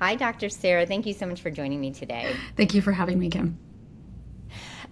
Hi, Dr. Sarah. Thank you so much for joining me today. Thank you for having me, Kim.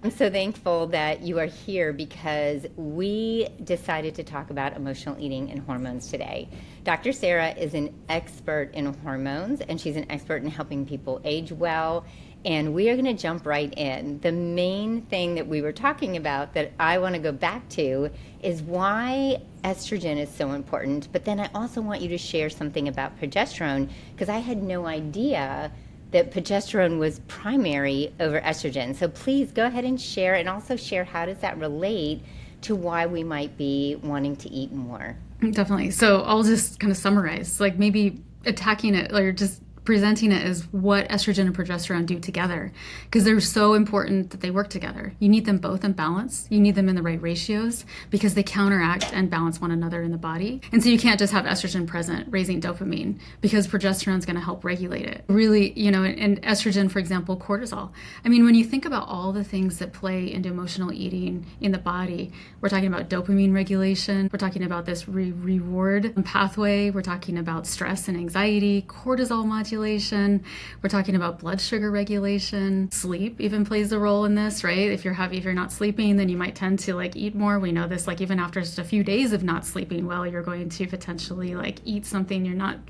I'm so thankful that you are here because we decided to talk about emotional eating and hormones today. Dr. Sarah is an expert in hormones, and she's an expert in helping people age well. And we are going to jump right in. The main thing that we were talking about that I want to go back to is why estrogen is so important. But then I also want you to share something about progesterone because I had no idea that progesterone was primary over estrogen. So please go ahead and share, and also share how does that relate to why we might be wanting to eat more. Definitely. So I'll just kind of summarize, like maybe attacking it or just presenting it as what estrogen and progesterone do together, because they're so important that they work together. You need them both in balance. You need them in the right ratios because they counteract and balance one another in the body. And so you can't just have estrogen present raising dopamine because progesterone is going to help regulate it. Really, and estrogen, for example, cortisol. I mean, when you think about all the things that play into emotional eating in the body, we're talking about dopamine regulation. We're talking about this reward pathway. We're talking about stress and anxiety, cortisol modulation. We're talking about blood sugar regulation. Sleep even plays a role in this, right? If you're not sleeping, then you might tend to eat more. We know this, even after just a few days of not sleeping well, you're going to potentially eat something you're not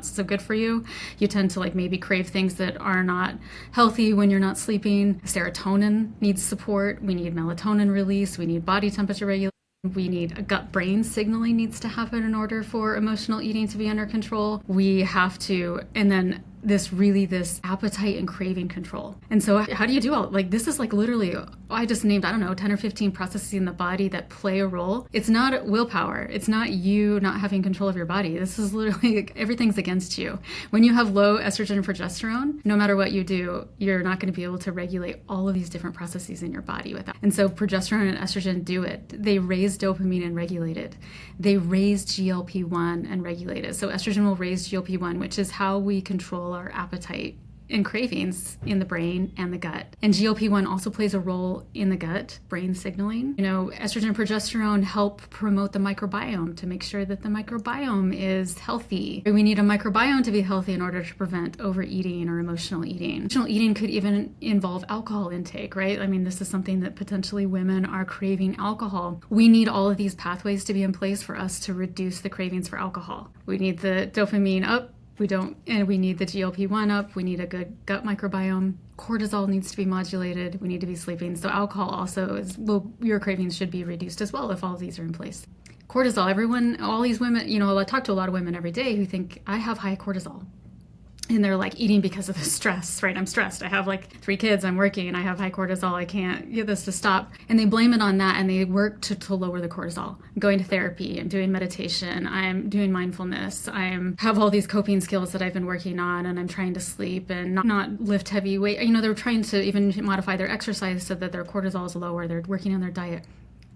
so good for you. You tend to maybe crave things that are not healthy when you're not sleeping. Serotonin needs support. We need melatonin release. We need body temperature regulation. We need a gut-brain signaling needs to happen in order for emotional eating to be under control. We have to, and then this appetite and craving control. And so how do you do all, this is literally, I just named, 10 or 15 processes in the body that play a role. It's not willpower. It's not you not having control of your body. This is literally, everything's against you. When you have low estrogen and progesterone, no matter what you do, you're not going to be able to regulate all of these different processes in your body with that. And so progesterone and estrogen do it. They raise dopamine and regulate it. They raise GLP-1 and regulate it. So estrogen will raise GLP-1, which is how we control our appetite and cravings in the brain and the gut. And GLP-1 also plays a role in the gut, brain signaling. Estrogen and progesterone help promote the microbiome to make sure that the microbiome is healthy. We need a microbiome to be healthy in order to prevent overeating or emotional eating. Emotional eating could even involve alcohol intake, right? I mean, this is something that potentially women are craving alcohol. We need all of these pathways to be in place for us to reduce the cravings for alcohol. We need the dopamine up. We need the GLP-1 up. We need a good gut microbiome. Cortisol needs to be modulated. We need to be sleeping. So alcohol also your cravings should be reduced as well if all of these are in place. Cortisol, all these women, I talk to a lot of women every day who think I have high cortisol. And they're eating because of the stress, right? I'm stressed. I have 3 kids, I'm working, and I have high cortisol. I can't get this to stop. And they blame it on that, and they work to lower the cortisol. I'm going to therapy, I'm doing meditation, I'm doing mindfulness, have all these coping skills that I've been working on, and I'm trying to sleep and not lift heavy weight. They're trying to even modify their exercise so that their cortisol is lower. They're working on their diet.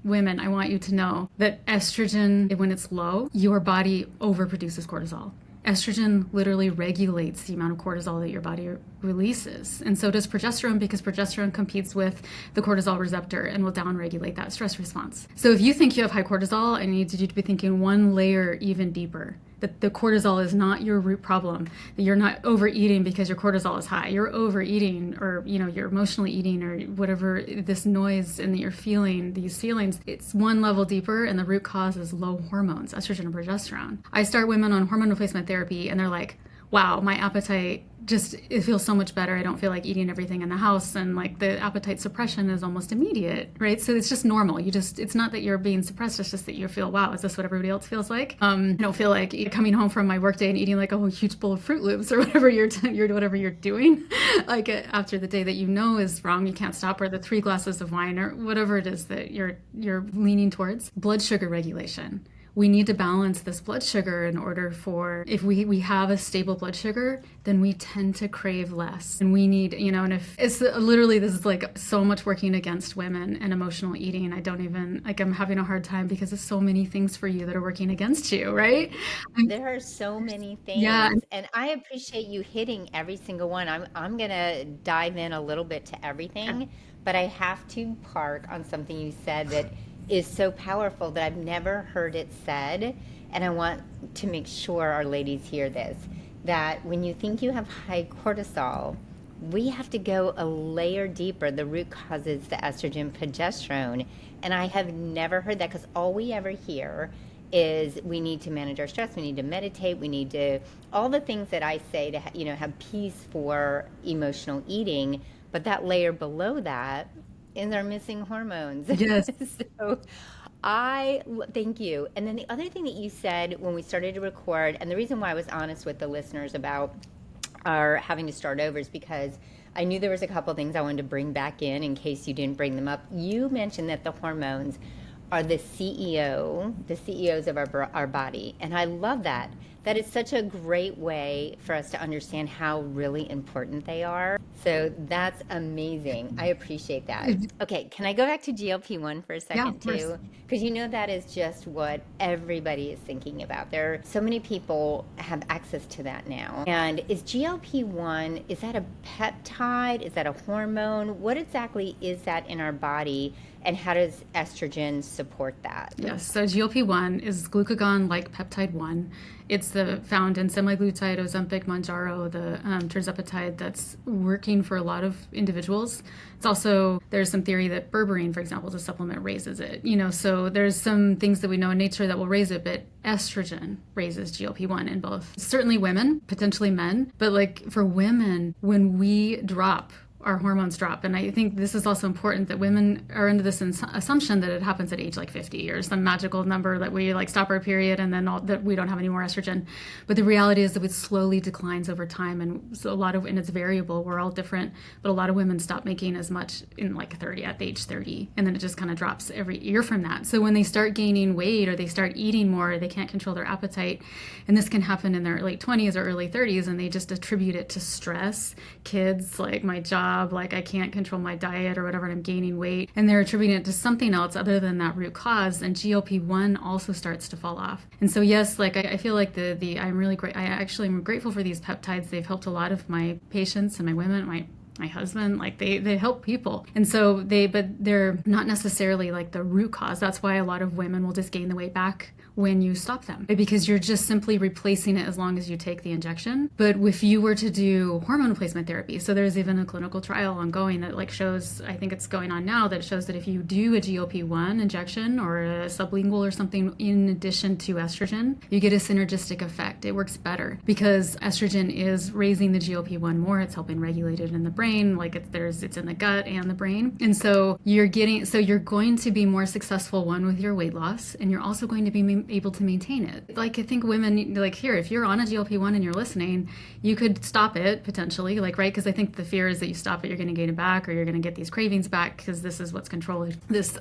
Women, I want you to know that estrogen, when it's low, your body overproduces cortisol. Estrogen literally regulates the amount of cortisol that your body releases. And so does progesterone, because progesterone competes with the cortisol receptor and will downregulate that stress response. So if you think you have high cortisol, I need you to be thinking one layer even deeper. That the cortisol is not your root problem. That you're not overeating because your cortisol is high. You're overeating, or you're emotionally eating, or whatever this noise and that you're feeling, these feelings. It's one level deeper, and the root cause is low hormones, estrogen and progesterone. I start women on hormone replacement therapy, and they're like, wow, my appetite it feels so much better. I don't feel like eating everything in the house, and the appetite suppression is almost immediate, right? So it's just normal. it's not that you're being suppressed, it's just that you feel, wow, is this what everybody else feels like? I don't feel like coming home from my workday and eating a whole huge bowl of Fruit Loops or whatever whatever you're doing, after the day that is wrong, you can't stop, or the 3 glasses of wine, or whatever it is that you're leaning towards. Blood sugar regulation. We need to balance this blood sugar in order for, if we have a stable blood sugar, then we tend to crave less. And we need, and if it's literally, this is so much working against women and emotional eating. I don't even, I'm having a hard time because there's so many things for you that are working against you, right? There are so many things. Yeah. And I appreciate you hitting every single one. I'm going to dive in a little bit to everything, but I have to park on something you said that is so powerful that I've never heard it said, and I want to make sure our ladies hear this. that when you think you have high cortisol, we have to go a layer deeper. The root cause is the estrogen, progesterone. And I have never heard that, because all we ever hear is we need to manage our stress, we need to meditate, we need to, all the things that I say to, have peace for emotional eating. But that layer below that is our missing hormones. Yes. So thank you. And then the other thing that you said when we started to record, and the reason why I was honest with the listeners about our having to start over, is because I knew there was a couple things I wanted to bring back in case you didn't bring them up. You mentioned that the hormones are the CEOs of our body. And I love that. That is such a great way for us to understand how really important they are. So that's amazing. I appreciate that. Okay, can I go back to GLP-1 for a second too? Because that is just what everybody is thinking about. There are so many people have access to that now. And is GLP-1, is that a peptide? Is that a hormone? What exactly is that in our body? And how does estrogen support that? Yes, so GLP-1 is glucagon-like peptide 1. It's found in semaglutide, Ozempic, Mounjaro, the tirzepatide that's working for a lot of individuals. It's also, there's some theory that berberine, for example, as a supplement, raises it. So there's some things that we know in nature that will raise it, but estrogen raises GLP-1 in both. Certainly women, potentially men, but like for women, when we drop, our hormones drop. And I think this is also important that women are under this assumption that it happens at age like 50 or some magical number that we like stop our period and then that we don't have any more estrogen. But the reality is that it slowly declines over time. And so and it's variable. We're all different, but a lot of women stop making as much in like at age 30. And then it just kind of drops every year from that. So when they start gaining weight or they start eating more, they can't control their appetite. And this can happen in their late 20s or early 30s. And they just attribute it to stress, kids, like my job, like I can't control my diet or whatever, and I'm gaining weight, and they're attributing it to something else other than that root cause, and GLP-1 also starts to fall off. And so yes, like I feel like I'm really great. I actually am grateful for these peptides. They've helped a lot of my patients and my women, my husband, like they help people. And so but they're not necessarily like the root cause. That's why a lot of women will just gain the weight back when you stop them, because you're just simply replacing it as long as you take the injection. But if you were to do hormone replacement therapy, so there's even a clinical trial ongoing that like shows, I think it's going on now, that shows that if you do a GLP-1 injection or a sublingual or something in addition to estrogen, you get a synergistic effect. It works better because estrogen is raising the GLP-1 more. It's helping regulate it in the brain, like it's in the gut and the brain. And so you're going to be more successful, one, with your weight loss, and you're also going to be able to maintain it. Like I think women, like here, if you're on a GLP-1 and you're listening, you could stop it potentially, like, right? Because I think the fear is that you stop it, you're going to gain it back, or you're going to get these cravings back because this is what's controlling this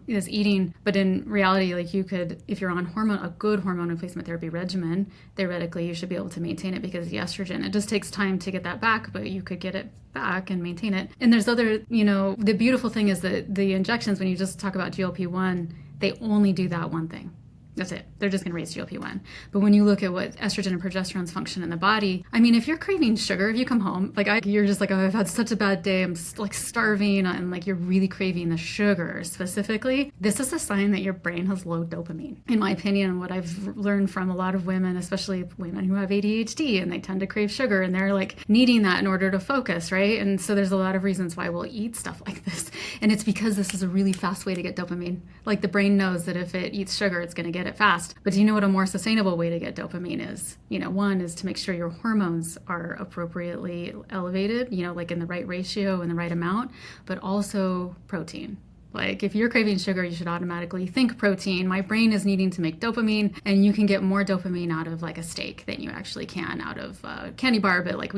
eating. But in reality, like you could, if you're on a good hormone replacement therapy regimen, theoretically you should be able to maintain it because the estrogen, it just takes time to get that back, but you could get it back and maintain it. And there's other, the beautiful thing is that the injections, when you just talk about GLP-1, they only do that one thing. That's it. They're just going to raise GLP-1. But when you look at what estrogen and progesterone's function in the body, I mean, if you're craving sugar, if you come home, you're just like, oh, I've had such a bad day, I'm like starving, and like you're really craving the sugar specifically, this is a sign that your brain has low dopamine. In my opinion, what I've learned from a lot of women, especially women who have ADHD, and they tend to crave sugar, and they're like needing that in order to focus, right? And so there's a lot of reasons why we'll eat stuff like this. And it's because this is a really fast way to get dopamine. Like the brain knows that if it eats sugar, it's going to get it fast. But do you know what a more sustainable way to get dopamine is? One is to make sure your hormones are appropriately elevated, like in the right ratio and the right amount, but also protein. Like if you're craving sugar, you should automatically think protein. My brain is needing to make dopamine, and you can get more dopamine out of like a steak than you actually can out of a candy bar. But like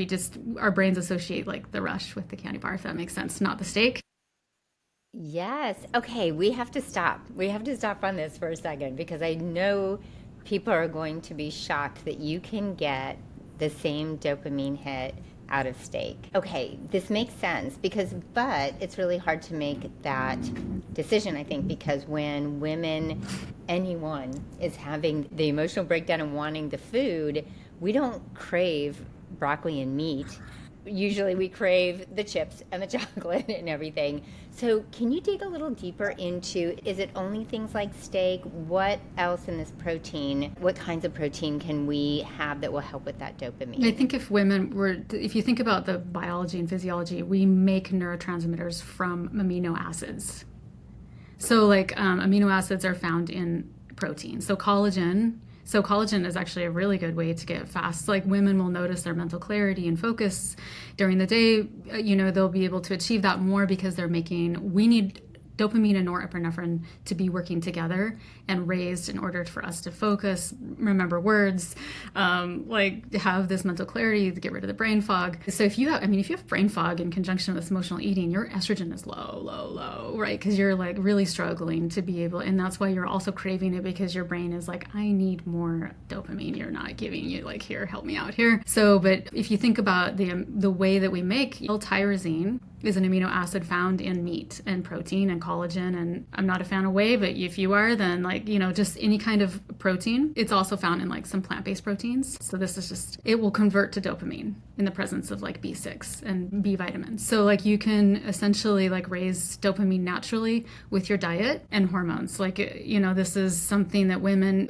our brains associate like the rush with the candy bar, if that makes sense, not the steak. Yes. Okay, we have to stop. We have to stop on this for a second, because I know people are going to be shocked that you can get the same dopamine hit out of steak. Okay, this makes sense but it's really hard to make that decision, I think, because when anyone is having the emotional breakdown and wanting the food, we don't crave broccoli and meat. usually we crave the chips and the chocolate and everything. So can you dig a little deeper into, is it only things like steak? What else in this protein, what kinds of protein can we have that will help with that dopamine? I think if you think about the biology and physiology, we make neurotransmitters from amino acids. So like amino acids are found in protein. So collagen is actually a really good way to get fast. Like women will notice their mental clarity and focus during the day. They'll be able to achieve that more because we need dopamine and norepinephrine to be working together and raised in order for us to focus, remember words, like have this mental clarity, to get rid of the brain fog. So if you have brain fog in conjunction with emotional eating, your estrogen is low, right? Because you're like really struggling to be able, and that's why you're also craving it, because your brain is like, I need more dopamine. You're not giving you like, here, help me out here. So, but if you think about the way that we make L-tyrosine, is an amino acid found in meat and protein and collagen. And I'm not a fan of whey, but if you are, then just any kind of protein. It's also found in like some plant-based proteins. So this is it will convert to dopamine in the presence of like B6 and B vitamins. So like you can essentially like raise dopamine naturally with your diet and hormones. This is something that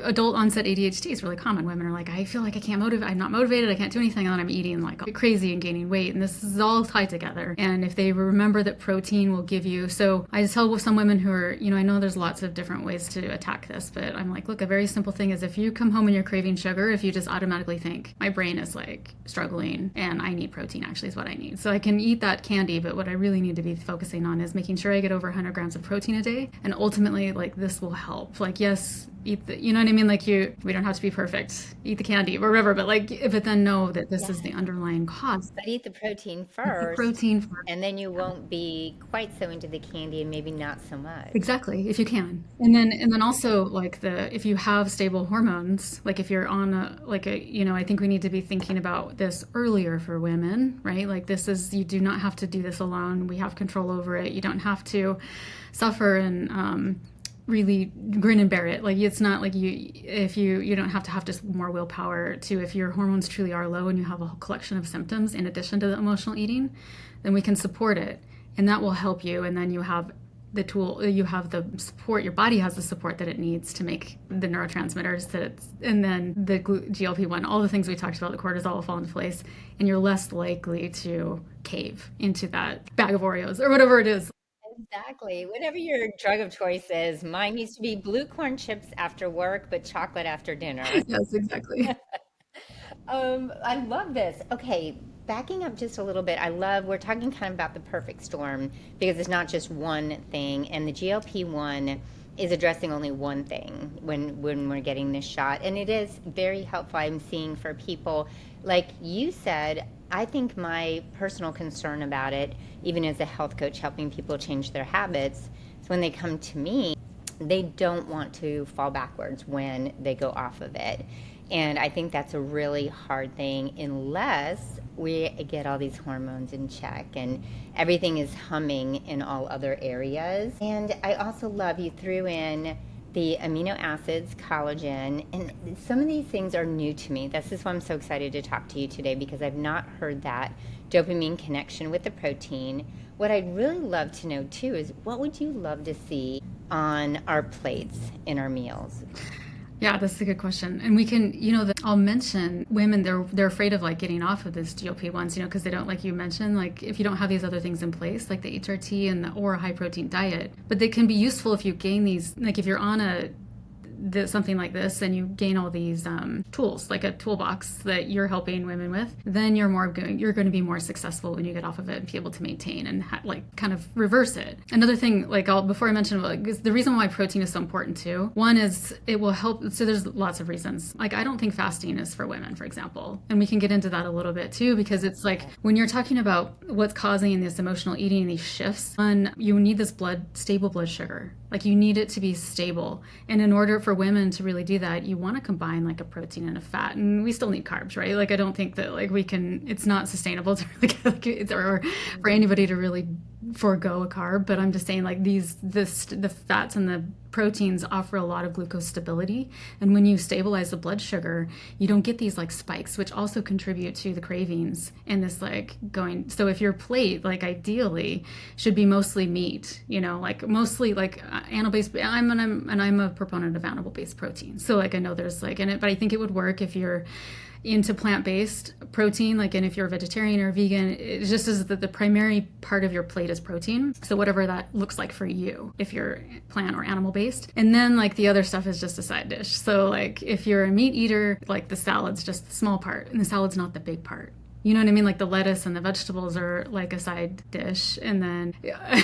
adult onset ADHD is really common. Women are like, I feel like I'm not motivated, I can't do anything, and then I'm eating like crazy and gaining weight. And this is all tied together. And if they remember that protein will give you, so I tell with some women who are, I know there's lots of different ways to attack this, but I'm like, look, a very simple thing is if you come home and you're craving sugar, if you just automatically think, my brain is like struggling and I need protein actually is what I need. So I can eat that candy, but what I really need to be focusing on is making sure I get over 100 grams of protein a day. And ultimately, like, this will help. Like, yes, eat the, you know what I mean? Like we don't have to be perfect, eat the candy or whatever, but then know that this is the underlying cause. But eat the protein first. And then you won't be quite so into the candy and maybe not so much. Exactly, if you can. And then also like if you have stable hormones, like if you're on I think we need to be thinking about this earlier for women, right? Like you do not have to do this alone. We have control over it. You don't have to suffer and really grin and bear it. Like it's not like you don't have to have just more willpower to, if your hormones truly are low and you have a whole collection of symptoms in addition to the emotional eating, then we can support it and that will help you. And then you have the tool, you have the support, your body has the support that it needs to make the neurotransmitters and then the GLP-1, all the things we talked about, the cortisol will fall into place and you're less likely to cave into that bag of Oreos or whatever it is. Exactly. Whatever your drug of choice is, mine used to be blue corn chips after work, but chocolate after dinner. Yes, exactly. I love this. Okay, backing up just a little bit, we're talking kind of about the perfect storm because it's not just one thing, and the GLP-1 is addressing only one thing when we're getting this shot, and it is very helpful. I'm seeing for people, like you said, I think my personal concern about it, even as a health coach helping people change their habits, is when they come to me, they don't want to fall backwards when they go off of it. And I think that's a really hard thing unless we get all these hormones in check and everything is humming in all other areas. And I also love you threw in the amino acids, collagen, and some of these things are new to me. This is why I'm so excited to talk to you today, because I've not heard that dopamine connection with the protein. What I'd really love to know too is, what would you love to see on our plates in our meals? Yeah, that's a good question. And we can, I'll mention women, they're afraid of like getting off of this GLP-1s, because they don't, like you mentioned, like if you don't have these other things in place, like the HRT or a high protein diet, but they can be useful if you gain these, like if you're on something like this and you gain all these tools, like a toolbox that you're helping women with, then you're going to be more successful when you get off of it and be able to maintain and kind of reverse it. Another thing, before I mention, is the reason why protein is so important too. One is it will help. So there's lots of reasons. Like I don't think fasting is for women, for example, and we can get into that a little bit too, because it's like when you're talking about what's causing this emotional eating, these shifts, you need this stable blood sugar. Like you need it to be stable. And in order for women to really do that, you want to combine like a protein and a fat. And we still need carbs, right? Like I don't think that it's not sustainable to really or for anybody to really forego a carb, but I'm just saying like the fats and the proteins offer a lot of glucose stability. And when you stabilize the blood sugar, you don't get these like spikes, which also contribute to the cravings and this like going. So if your plate, like ideally, should be mostly meat, like mostly like animal-based. I'm a proponent of animal-based protein. So like I know there's like in it, but I think it would work if you're into plant-based protein, like, and if you're a vegetarian or a vegan, it just is that the primary part of your plate is protein. So whatever that looks like for you, if you're plant or animal-based. And then like the other stuff is just a side dish. So like if you're a meat eater, like the salad's just the small part and the salad's not the big part. You know what I mean? Like the lettuce and the vegetables are like a side dish. And then, yeah.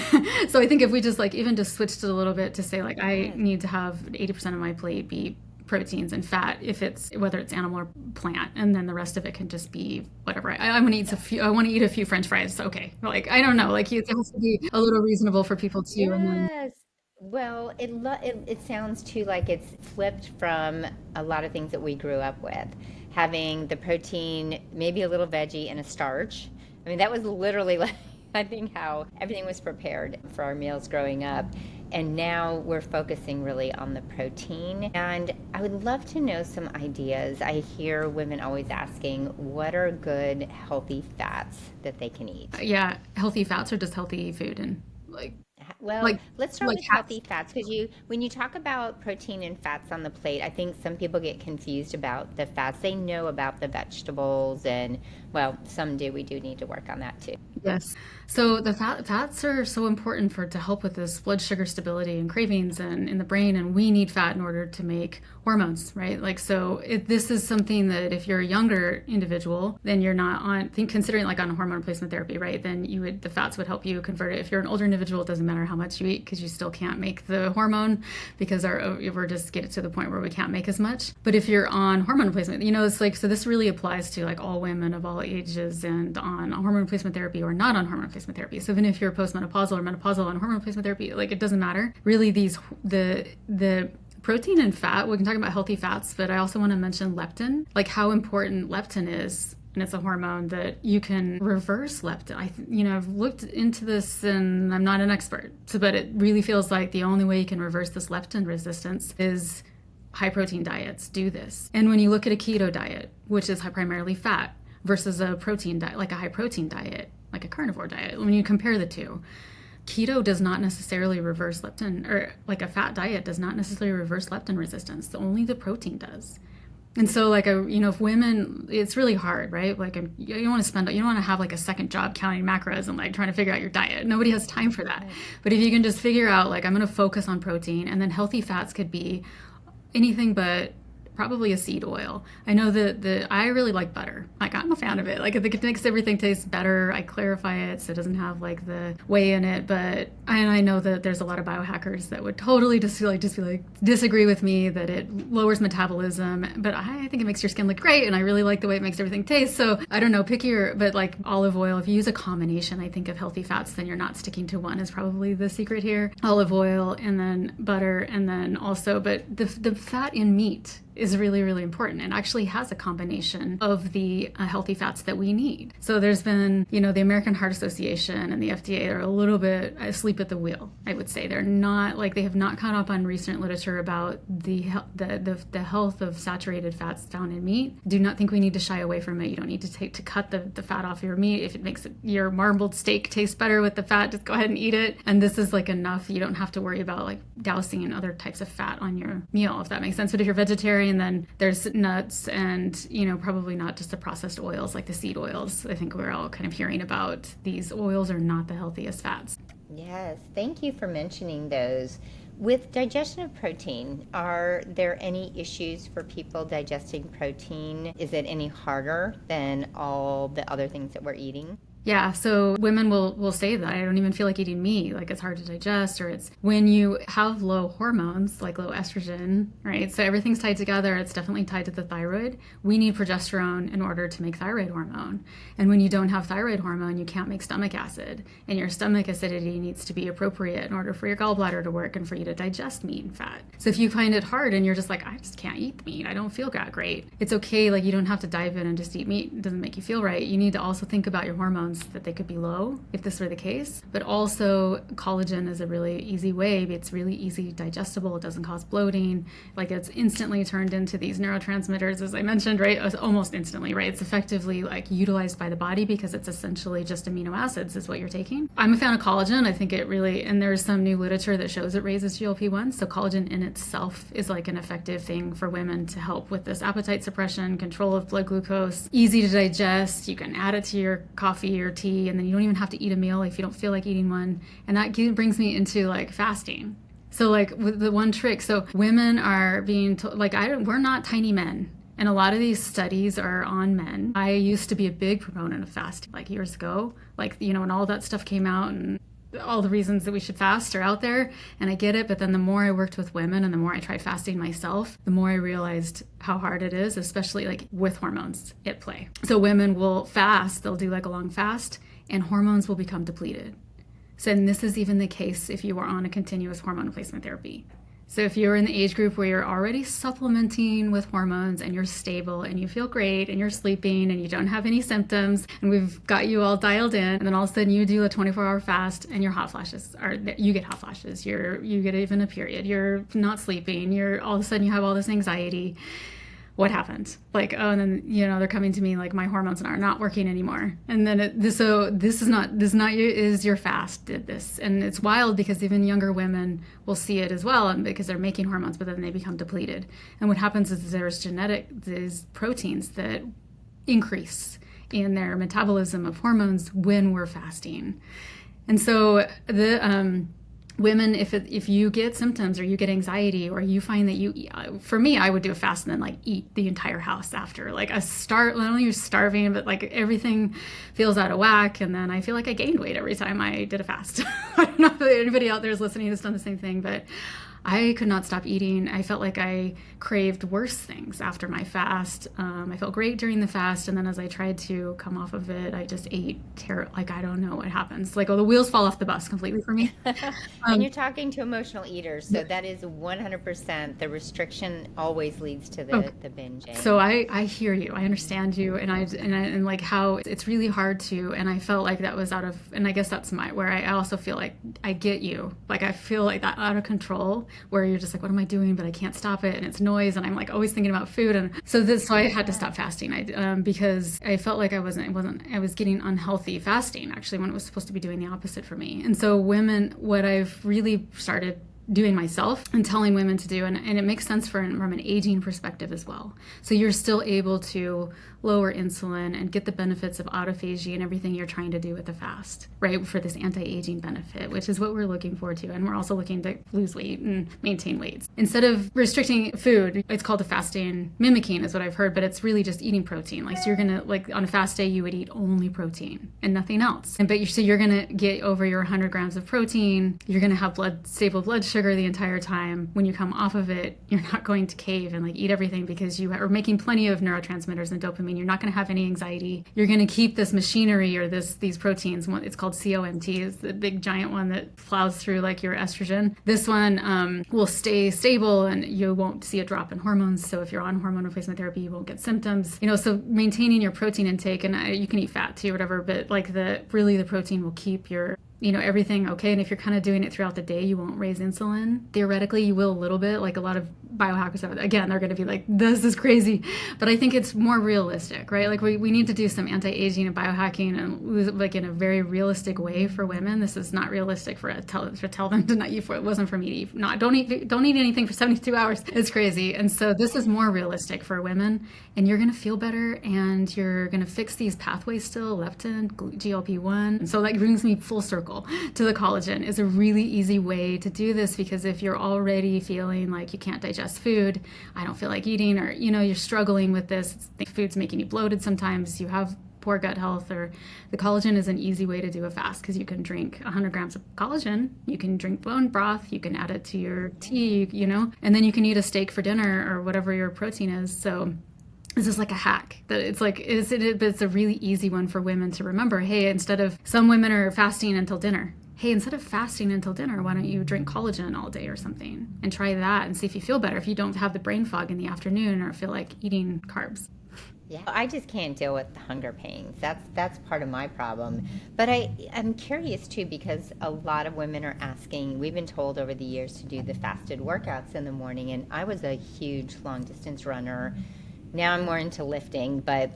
So I think if we just like even just switched it a little bit to say like I need to have 80% of my plate be proteins and fat, if it's whether it's animal or plant, and then the rest of it can just be whatever. I want to eat a few. I want to eat a few French fries. Okay, like I don't know. Like it has to be a little reasonable for people too. Yes. And then, Well, it sounds too like it's flipped from a lot of things that we grew up with, having the protein, maybe a little veggie and a starch. I mean, that was literally like I think how everything was prepared for our meals growing up. And now we're focusing really on the protein. And I would love to know some ideas. I hear women always asking, what are good, healthy fats that they can eat? yeah, healthy fats or just healthy food and Well, like let's start like with fats. healthy fats because when you talk about protein and fats on the plate, I think some people get confused about the fats. They know about the vegetables, and well, some do. We do need to work on that too. Yes. So the fats are so important to help with this blood sugar stability and cravings and in the brain, and we need fat in order to make hormones, right? Like so, this is something that if you're a younger individual, then you're not on. Considering like on hormone replacement therapy, right? Then the fats would help you convert it. If you're an older individual, it doesn't matter how much you eat because you still can't make the hormone because we're just get it to the point where we can't make as much. But if you're on hormone replacement, it's like so. This really applies to like all women of all ages and on hormone replacement therapy or not on hormone replacement therapy. So even if you're postmenopausal or menopausal on hormone replacement therapy, like it doesn't matter. Really, the protein and fat, we can talk about healthy fats, but I also want to mention leptin, like how important leptin is. And it's a hormone that you can reverse leptin. I've looked into this and I'm not an expert, but it really feels like the only way you can reverse this leptin resistance is high protein diets do this. And when you look at a keto diet, which is primarily fat, versus a protein diet, like a high protein diet, like a carnivore diet, when you compare the two, keto does not necessarily reverse leptin, or like a fat diet does not necessarily reverse leptin resistance. Only the protein does. And so like if women, it's really hard, right? Like you don't want to have like a second job counting macros and like trying to figure out your diet. Nobody has time for that. But if you can just figure out like I'm going to focus on protein, and then healthy fats could be anything but probably a seed oil. I know that I really like butter. Like I'm a fan of it. Like it makes everything taste better. I clarify it so it doesn't have like the whey in it. And I know that there's a lot of biohackers that would totally disagree with me that it lowers metabolism. But I think it makes your skin look great, and I really like the way it makes everything taste. So I don't know, but like olive oil, if you use a combination, I think of healthy fats, then you're not sticking to one is probably the secret here. Olive oil and then butter, and then also, but the fat in meat is really, really important and actually has a combination of the healthy fats that we need. So there's been, the American Heart Association and the FDA are a little bit asleep at the wheel, I would say. They're not, like, they have not caught up on recent literature about the health of saturated fats found in meat. Do not think we need to shy away from it. You don't need to cut the fat off your meat. If it makes your marbled steak taste better with the fat, just go ahead and eat it. And this is like enough. You don't have to worry about like dousing in other types of fat on your meal, if that makes sense. But if you're vegetarian, then there's nuts and, probably not just the processed oils like the seed oils. I think we're all kind of hearing about these oils are not the healthiest fats. Yes, thank you for mentioning those. With digestion of protein, are there any issues for people digesting protein? Is it any harder than all the other things that we're eating? Yeah, so women will say that I don't even feel like eating meat, like it's hard to digest, or it's when you have low hormones, like low estrogen, right? So everything's tied together. It's definitely tied to the thyroid. We need progesterone in order to make thyroid hormone. And when you don't have thyroid hormone, you can't make stomach acid. And your stomach acidity needs to be appropriate in order for your gallbladder to work and for you to digest meat and fat. So if you find it hard and you're just like, I just can't eat meat, I don't feel that great. It's okay, like you don't have to dive in and just eat meat. It doesn't make you feel right. You need to also think about your hormones hormones, that they could be low if this were the case. But also collagen is a really easy way. It's really easy digestible. It doesn't cause bloating. Like it's instantly turned into these neurotransmitters, as I mentioned, right? Almost instantly, right? It's effectively like utilized by the body because it's essentially just amino acids is what you're taking. I'm a fan of collagen. I think it really, and there's some new literature that shows it raises GLP-1. So collagen in itself is like an effective thing for women to help with this appetite suppression, control of blood glucose, easy to digest. You can add it to your coffee or tea, and then you don't even have to eat a meal if you don't feel like eating one. And that brings me into like fasting. So like with the one trick, so women are being told, like we're not tiny men. And a lot of these studies are on men. I used to be a big proponent of fasting like years ago, like, you know, when all that stuff came out and all the reasons that we should fast are out there, and I get it. But then the more I worked with women and the more I tried fasting myself, the more I realized how hard it is, especially like with hormones at play. So women will fast, they'll do like a long fast, and hormones will become depleted. So, and this is even the case if you are on a continuous hormone replacement therapy. So if you're in the age group where you're already supplementing with hormones and you're stable and you feel great and you're sleeping and you don't have any symptoms and we've got you all dialed in, and then all of a sudden you do a 24-hour fast and your hot flashes you get hot flashes, you get even a period, you're not sleeping, you're all of a sudden you have all this anxiety. What happened? Like, oh, and then, you know, they're coming to me like my hormones are not working anymore. And then this is not your fast did this. And it's wild because even younger women will see it as well, and because they're making hormones, but then they become depleted. And what happens is there's proteins that increase in their metabolism of hormones when we're fasting. And so the women, if you get symptoms or you get anxiety or you find that for me, I would do a fast and then like eat the entire house after. Like not only you're starving, but like everything feels out of whack. And then I feel like I gained weight every time I did a fast. I don't know if anybody out there is listening has done the same thing, but I could not stop eating. I felt like I craved worse things after my fast. I felt great during the fast, and then as I tried to come off of it, I just ate like I don't know what happens. Like, the wheels fall off the bus completely for me. And you're talking to emotional eaters, so that is 100%. The restriction always leads to the binging. So I hear you. I understand you, and like how it's really hard to. And I felt like that was out of, and I guess that's where I also feel like I get you. Like I feel like that out of control, where you're just like, what am I doing? But I can't stop it, and it's noise, and I'm like always thinking about food, and so I had to stop fasting. Because I felt like I was getting unhealthy fasting actually when it was supposed to be doing the opposite for me. And so women, what I've really started doing myself and telling women to do, and it makes sense from an aging perspective as well. So you're still able to lower insulin and get the benefits of autophagy and everything you're trying to do with the fast, right? For this anti-aging benefit, which is what we're looking forward to. And we're also looking to lose weight and maintain weight. Instead of restricting food, it's called a fasting mimicking is what I've heard, but it's really just eating protein. Like, so you're going to, like on a fast day, you would eat only protein and nothing else. So you're going to get over your 100 grams of protein. You're going to have stable blood sugar the entire time. When you come off of it, you're not going to cave and like eat everything because you are making plenty of neurotransmitters and dopamine. You're not going to have any anxiety. You're going to keep this machinery or these proteins. It's called COMT, is the big giant one that plows through like your estrogen. This one will stay stable and you won't see a drop in hormones. So if you're on hormone replacement therapy, you won't get symptoms. So maintaining your protein intake, and you can eat fat too, whatever, but like the protein will keep your everything okay. And if you're kind of doing it throughout the day, you won't raise insulin. Theoretically, you will a little bit. Like a lot of biohackers, again, they're going to be like, this is crazy. But I think it's more realistic, right? Like we need to do some anti-aging and biohacking and like in a very realistic way for women. This is not realistic to tell them to not eat. It wasn't for me to eat. Don't eat anything for 72 hours. It's crazy. And so this is more realistic for women, and you're going to feel better, and you're going to fix these pathways still, leptin, GLP-1. And so that brings me full circle to the collagen. Is a really easy way to do this, because if you're already feeling like you can't digest food, I don't feel like eating, or you're struggling with this, food's making you bloated sometimes, you have poor gut health, or the collagen is an easy way to do a fast, because you can drink 100 grams of collagen, you can drink bone broth, you can add it to your tea, and then you can eat a steak for dinner or whatever your protein is. So this is like a hack that but it's a really easy one for women to remember. Hey, some women are fasting until dinner. Hey, instead of fasting until dinner, why don't you drink collagen all day or something, and try that and see if you feel better, if you don't have the brain fog in the afternoon or feel like eating carbs. Yeah, I just can't deal with the hunger pains. That's part of my problem. But I'm curious too because a lot of women are asking. We've been told over the years to do the fasted workouts in the morning, and I was a huge long distance runner. Now I'm more into lifting, but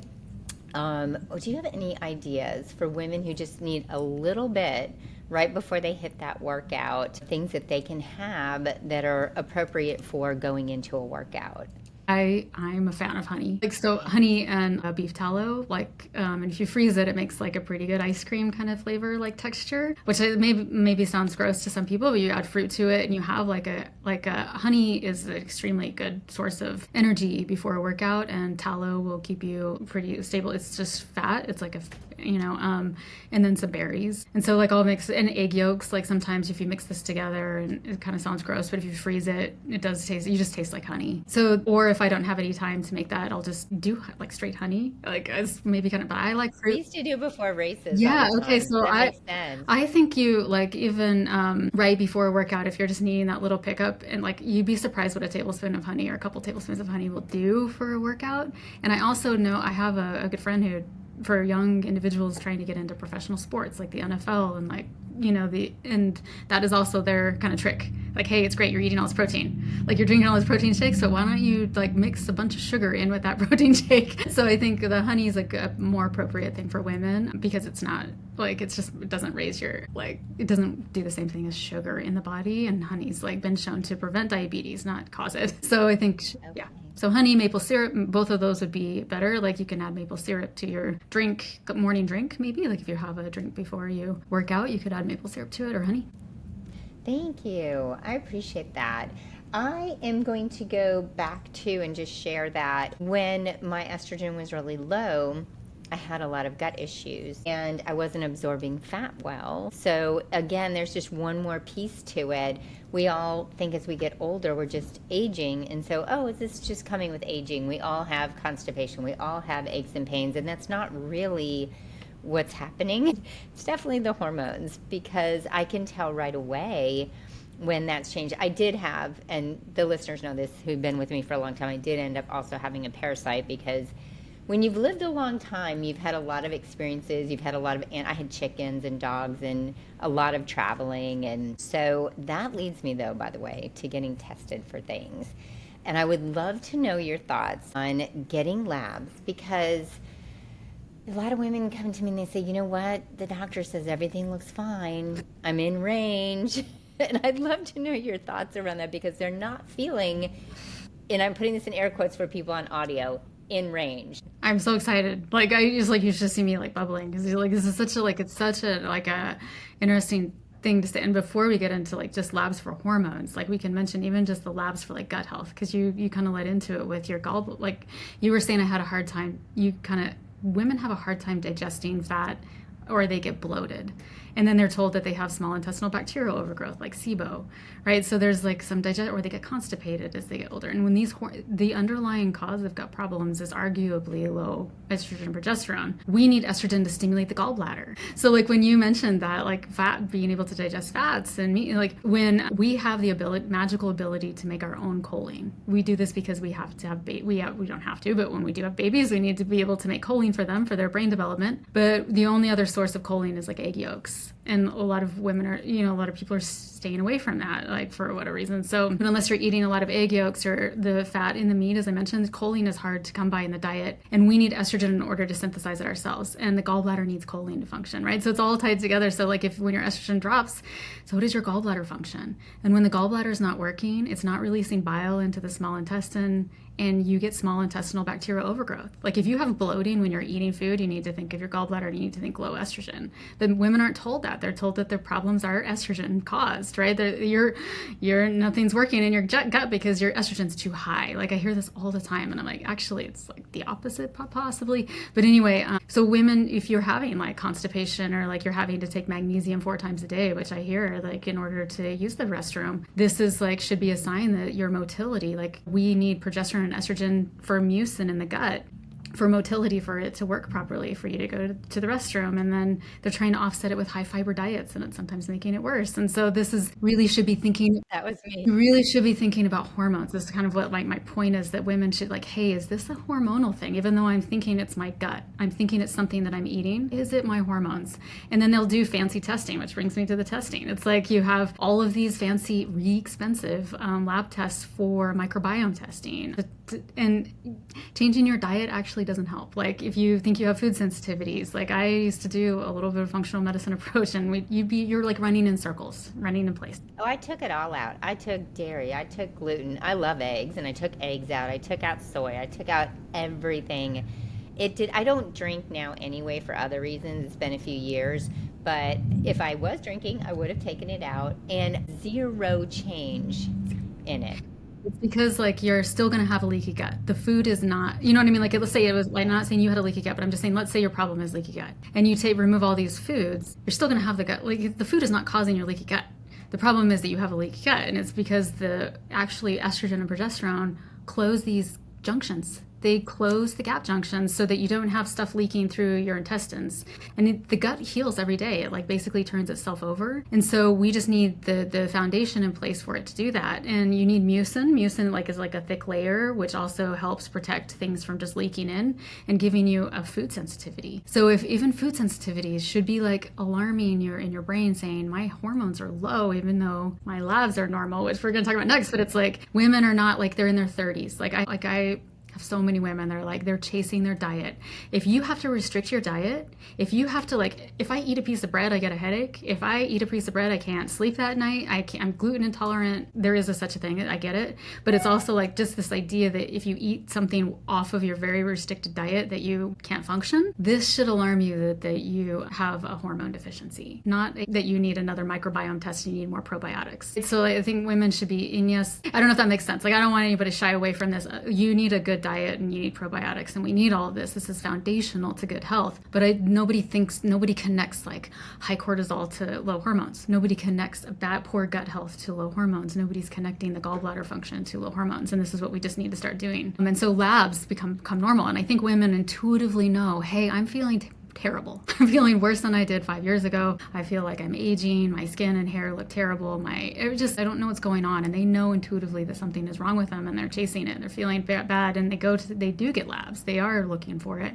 do you have any ideas for women who just need a little bit right before they hit that workout, things that they can have that are appropriate for going into a workout? I'm a fan of honey. Like, so honey and beef tallow, and if you freeze it, it makes like a pretty good ice cream kind of flavor, like texture, which maybe sounds gross to some people, but you add fruit to it and you have honey is an extremely good source of energy before a workout, and tallow will keep you pretty stable. It's just fat. It's like and then some berries. And so like I'll mix, and egg yolks, like sometimes if you mix this together, and it kind of sounds gross, but if you freeze it, it does taste, you just taste like honey. So, or if I don't have any time to make that, I'll just do like straight honey. Like it's maybe kind of, but I like fruit. We used to do before races. Yeah. All the Okay. time. So That makes sense. I think you like even right before a workout, if you're just needing that little pickup, and like you'd be surprised what a tablespoon of honey or a couple tablespoons of honey will do for a workout. And I also know I have a good friend who, for young individuals trying to get into professional sports like the NFL and and that is also their kind of trick. Like, hey, it's great, you're eating all this protein, like you're drinking all this protein shakes, so why don't you like mix a bunch of sugar in with that protein shake? So I think the honey is like a more appropriate thing for women because it's not like, it doesn't raise your, like, it doesn't do the same thing as sugar in the body, and honey's like been shown to prevent diabetes, not cause it. So I think, yeah. So honey, maple syrup, both of those would be better. Like you can add maple syrup to your drink, morning drink maybe. Like if you have a drink before you work out, you could add maple syrup to it, or honey. Thank you. I appreciate that. I am going to go back to and just share that when my estrogen was really low, I had a lot of gut issues and I wasn't absorbing fat well. So again, there's just one more piece to it. We all think as we get older, we're just aging. And so, is this just coming with aging? We all have constipation. We all have aches and pains. And that's not really what's happening. It's definitely the hormones, because I can tell right away when that's changed. I did have, and the listeners know this who've been with me for a long time, I did end up also having a parasite, because when you've lived a long time, you've had a lot of experiences. You've had a lot of, and I had chickens and dogs and a lot of traveling. And so that leads me, though, by the way, to getting tested for things. And I would love to know your thoughts on getting labs, because a lot of women come to me and they say, you know what, the doctor says everything looks fine. I'm in range. And I'd love to know your thoughts around that, because they're not feeling, and I'm putting this in air quotes for people on audio, in range. I'm so excited. Like you should just see me like bubbling, because like this is such a interesting thing to say. And before we get into like just labs for hormones, like we can mention even just the labs for like gut health, because you kind of led into it with your gallbladder. Like you were saying, I had a hard time. Women have a hard time digesting fat, or they get bloated. And then they're told that they have small intestinal bacterial overgrowth, like SIBO, right? So there's like some or they get constipated as they get older. And when the underlying cause of gut problems is arguably low estrogen and progesterone, we need estrogen to stimulate the gallbladder. So like when you mentioned that, like fat, being able to digest fats and meat, like when we have the magical ability to make our own choline, we do this because we have to have, we don't have to, but when we do have babies, we need to be able to make choline for them, for their brain development. But the only other source of choline is like egg yolks. And a lot of women are, a lot of people are staying away from that, like for whatever reason. So, but unless you're eating a lot of egg yolks or the fat in the meat, as I mentioned, choline is hard to come by in the diet. And we need estrogen in order to synthesize it ourselves. And the gallbladder needs choline to function, right? So it's all tied together. So like when your estrogen drops, so does your gallbladder function? And when the gallbladder is not working, it's not releasing bile into the small intestine, and you get small intestinal bacterial overgrowth. Like if you have bloating when you're eating food, you need to think of your gallbladder and you need to think low estrogen. Then women aren't told that. They're told that their problems are estrogen caused, right? You're nothing's working in your gut because your estrogen's too high. Like I hear this all the time, and I'm like, actually, it's like the opposite possibly. But anyway, so women, if you're having like constipation, or like you're having to take magnesium 4 times a day, which I hear like in order to use the restroom, this is like should be a sign that your motility, like we need progesterone and estrogen for mucin in the gut for motility, for it to work properly, for you to go to the restroom. And then they're trying to offset it with high fiber diets, and it's sometimes making it worse. And so this is really should be thinking, That was me. you really should be thinking about hormones. This is kind of what my point is, that women should like, hey, is this a hormonal thing? Even though I'm thinking it's my gut, I'm thinking it's something that I'm eating. Is it my hormones? And then they'll do fancy testing, which brings me to the testing. It's like you have all of these fancy, really expensive lab tests for microbiome testing. And changing your diet actually doesn't help. Like if you think you have food sensitivities, like I used to do a little bit of functional medicine approach, and you're like running in circles, running in place. Oh, I took it all out. I took dairy. I took gluten. I love eggs, and I took eggs out. I took out soy. I took out everything. It did. I don't drink now anyway for other reasons. It's been a few years, but if I was drinking, I would have taken it out, and zero change in it. It's because like you're still going to have a leaky gut. The food is not, you know what I mean? Like let's say it was, I'm not saying you had a leaky gut, but I'm just saying, let's say your problem is leaky gut, and you remove all these foods, you're still going to have the gut. Like the food is not causing your leaky gut. The problem is that you have a leaky gut, and it's because actually estrogen and progesterone close these junctions. They close the gap junctions so that you don't have stuff leaking through your intestines. And the gut heals every day. It like basically turns itself over. And so we just need the foundation in place for it to do that. And you need mucin. Mucin like is like a thick layer, which also helps protect things from just leaking in and giving you a food sensitivity. So if even food sensitivities should be like alarming in your brain, saying my hormones are low, even though my labs are normal, which we're going to talk about next. But it's like women are not like they're in their 30s. I have so many women, they're chasing their diet. If you have to restrict your diet, if you have to if I eat a piece of bread, I get a headache. If I eat a piece of bread, I can't sleep that night. I'm gluten intolerant. There is such a thing. I get it. But it's also like just this idea that if you eat something off of your very restricted diet that you can't function, this should alarm you that you have a hormone deficiency, not that you need another microbiome test and you need more probiotics. So I think women should be, and yes, I don't know if that makes sense. Like I don't want anybody to shy away from this. You need a good diet and you need probiotics, and we need all of this. This is foundational to good health. But nobody connects like high cortisol to low hormones. Nobody connects poor gut health to low hormones. Nobody's connecting the gallbladder function to low hormones. And this is what we just need to start doing. And so labs become normal. And I think women intuitively know, hey, I'm feeling terrible. I'm feeling worse than I did 5 years ago. I feel like I'm aging. My skin and hair look terrible. I don't know what's going on. And they know intuitively that something is wrong with them, and they're chasing it. They're feeling bad, and they do get labs. They are looking for it,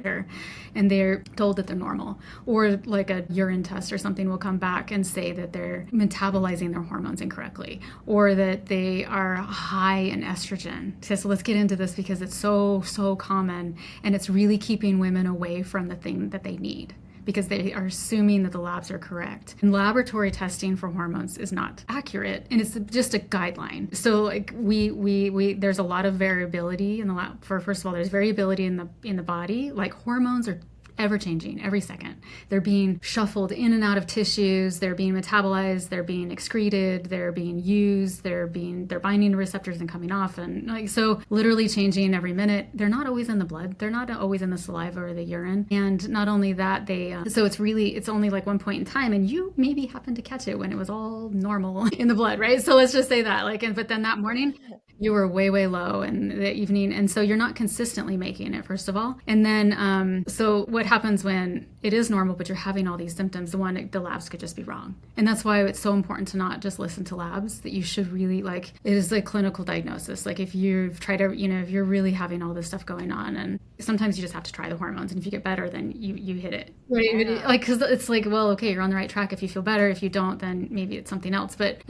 and they're told that they're normal. Or like a urine test or something will come back and say that they're metabolizing their hormones incorrectly, or that they are high in estrogen. So let's get into this because it's so common, and it's really keeping women away from the thing that they need, because they are assuming that the labs are correct. And laboratory testing for hormones is not accurate, and it's just a guideline. So like we there's a lot of variability in the lab. First of all, there's variability in the body. Like hormones are ever changing every second. They're being shuffled in and out of tissues. They're being metabolized. They're being excreted. They're being used. They're binding to receptors and coming off. And so literally changing every minute. They're not always in the blood. They're not always in the saliva or the urine. And not only that, so it's only like one point in time, and you maybe happen to catch it when it was all normal in the blood, right? So let's just say that but then that morning you were way, way low in the evening. And so you're not consistently making it, first of all. And then, so what happens when it is normal, but you're having all these symptoms, the labs could just be wrong. And that's why it's so important to not just listen to labs, that you should really it is a clinical diagnosis. Like if you've tried to, if you're really having all this stuff going on, and sometimes you just have to try the hormones. And if you get better, then you hit it. Right? Yeah. Cause it's like, well, okay, you're on the right track if you feel better. If you don't, then maybe it's something else. But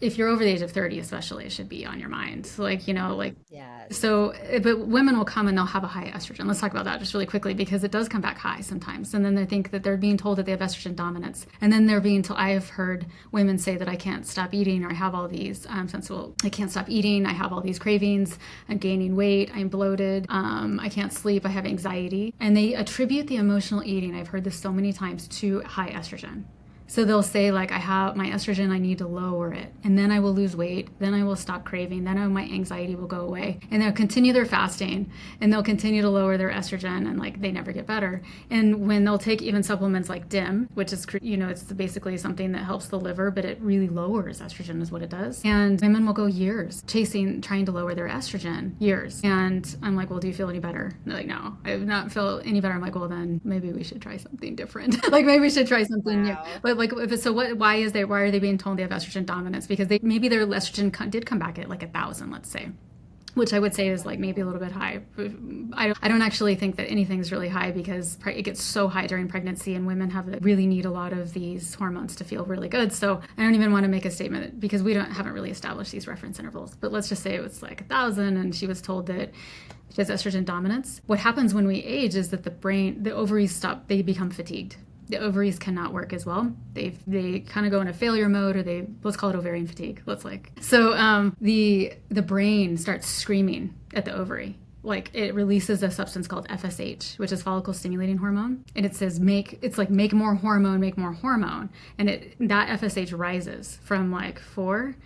if you're over the age of 30, especially, it should be on your mind. So Yes. So, but women will come and they'll have a high estrogen. Let's talk about that just really quickly, because it does come back high sometimes. And then they think that they're being told that they have estrogen dominance. And then they're being told, I have heard women say that I can't stop eating, or I have all these, I can't stop eating. I have all these cravings. I'm gaining weight. I'm bloated. I can't sleep. I have anxiety. And they attribute the emotional eating, I've heard this so many times, to high estrogen. So they'll say like, I have my estrogen, I need to lower it. And then I will lose weight. Then I will stop craving. Then my anxiety will go away. And they'll continue their fasting and they'll continue to lower their estrogen and like they never get better. And when they'll take even supplements like DIM, which is, it's basically something that helps the liver, but it really lowers estrogen is what it does. And women will go years trying to lower their estrogen, years. And I'm like, well, do you feel any better? And they're like, no, I do not feel any better. I'm like, well, then maybe we should try something different. Like maybe we should try something new. But like, why are they being told they have estrogen dominance? Because maybe their estrogen did come back at like 1,000, let's say, which I would say is like maybe a little bit high. I don't actually think that anything's really high because it gets so high during pregnancy and women really need a lot of these hormones to feel really good. So I don't even want to make a statement because we haven't really established these reference intervals. But let's just say it was like 1,000 and she was told that she has estrogen dominance. What happens when we age is that the ovaries they become fatigued. The ovaries cannot work as well. They kind of go into failure mode, or let's call it ovarian fatigue. So the brain starts screaming at the ovary. Like it releases a substance called FSH, which is follicle stimulating hormone, and it says make more hormone, and that FSH rises from like 4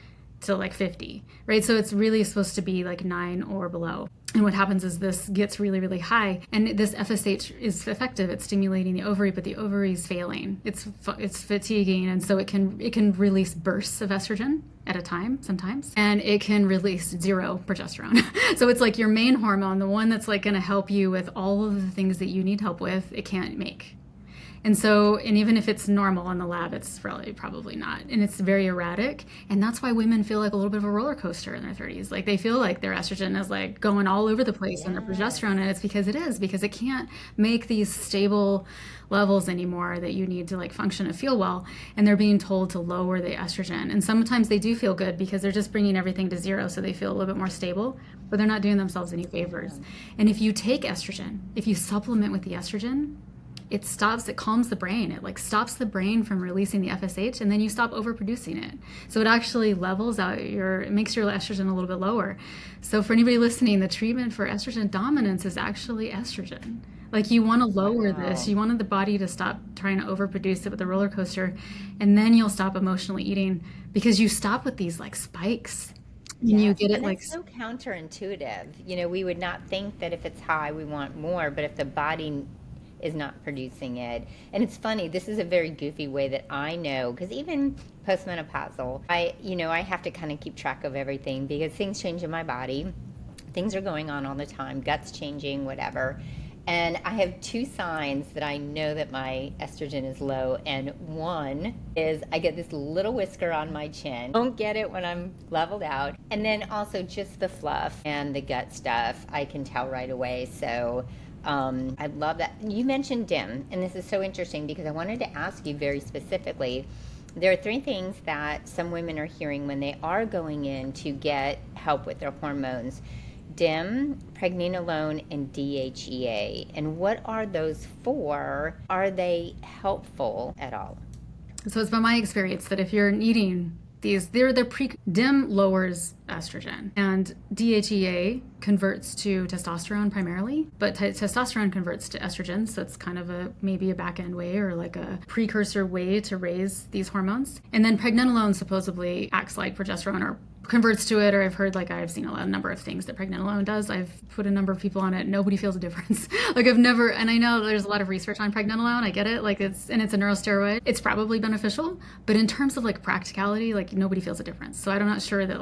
to like 50, right? So it's really supposed to be like 9 or below. And what happens is this gets really, really high, and this FSH is effective at stimulating the ovary, but the ovary is failing. It's fatiguing, and so it can release bursts of estrogen at a time sometimes, and it can release 0 progesterone. So it's like your main hormone, the one that's like going to help you with all of the things that you need help with, it can't make. And even if it's normal in the lab, it's probably not. And it's very erratic. And that's why women feel like a little bit of a roller coaster in their 30s. Like they feel like their estrogen is like going all over the place and their progesterone. And it's because it can't make these stable levels anymore that you need to like function and feel well. And they're being told to lower the estrogen. And sometimes they do feel good because they're just bringing everything to 0. So they feel a little bit more stable, but they're not doing themselves any favors. And if you take estrogen, if you supplement with the estrogen, it calms the brain. It like stops the brain from releasing the FSH, and then you stop overproducing it. So it actually levels out it makes your estrogen a little bit lower. So for anybody listening, the treatment for estrogen dominance is actually estrogen. Like you want to lower this. You wanted the body to stop trying to overproduce it with the roller coaster, and then you'll stop emotionally eating because you stop with these like spikes. And you get it and like that's so counterintuitive. We would not think that if it's high, we want more, but if the body is not producing it. And it's funny, this is a very goofy way that I know, because even postmenopausal, I have to kind of keep track of everything because things change in my body. Things are going on all the time, guts changing, whatever. And I have 2 signs that I know that my estrogen is low. And one is I get this little whisker on my chin. Don't get it when I'm leveled out. And then also just the fluff and the gut stuff, I can tell right away. So I love that. You mentioned DIM, and this is so interesting because I wanted to ask you very specifically. There are 3 things that some women are hearing when they are going in to get help with their hormones: DIM, pregnenolone, and DHEA. And what are those for? Are they helpful at all? So it's been my experience that if you're needing DIM lowers estrogen, and DHEA converts to testosterone primarily, but testosterone converts to estrogen, so it's kind of maybe a back end way or like a precursor way to raise these hormones. And then pregnenolone supposedly acts like progesterone or converts to it, or I've seen a number of things that pregnenolone does. I've put a number of people on it. Nobody feels a difference. And I know there's a lot of research on pregnenolone. I get it. It's a neurosteroid. It's probably beneficial, but in terms of like practicality, like nobody feels a difference. So I'm not sure that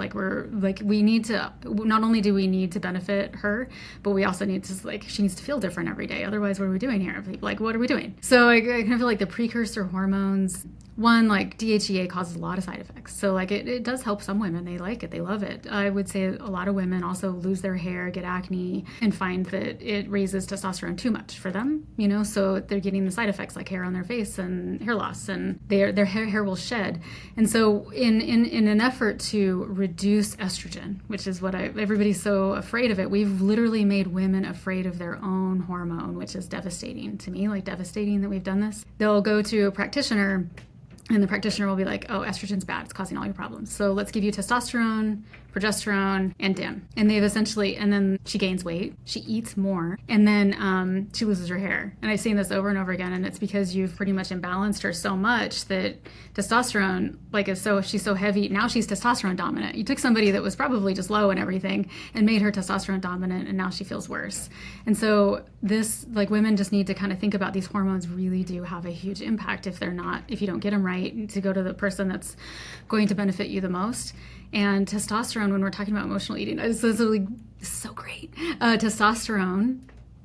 we need to, not only do we need to benefit her, but we also need to she needs to feel different every day. Otherwise, what are we doing here? Like, what are we doing? So I kind of feel like the precursor hormones, one, like DHEA causes a lot of side effects. So it does help some women. They like it. They love it. I would say a lot of women also lose their hair, get acne, and find that it raises testosterone too much for them, so they're getting the side effects like hair on their face and hair loss, and their hair will shed. And so in an effort to reduce estrogen, which is what everybody's so afraid of it, we've literally made women afraid of their own hormone, which is devastating to me, devastating that we've done this. They'll go to a practitioner And the practitioner will be like, oh, estrogen's bad. It's causing all your problems. So let's give you testosterone, progesterone, and DIM. And they've essentially, and then she gains weight. She eats more. And then she loses her hair. And I've seen this over and over again. And it's because you've pretty much imbalanced her so much that testosterone, she's so heavy. Now she's testosterone dominant. You took somebody that was probably just low and everything and made her testosterone dominant. And now she feels worse. And so women just need to kind of think about these hormones really do have a huge impact if you don't get them right, to go to the person that's going to benefit you the most. And testosterone, when we're talking about emotional eating, this is so great. Testosterone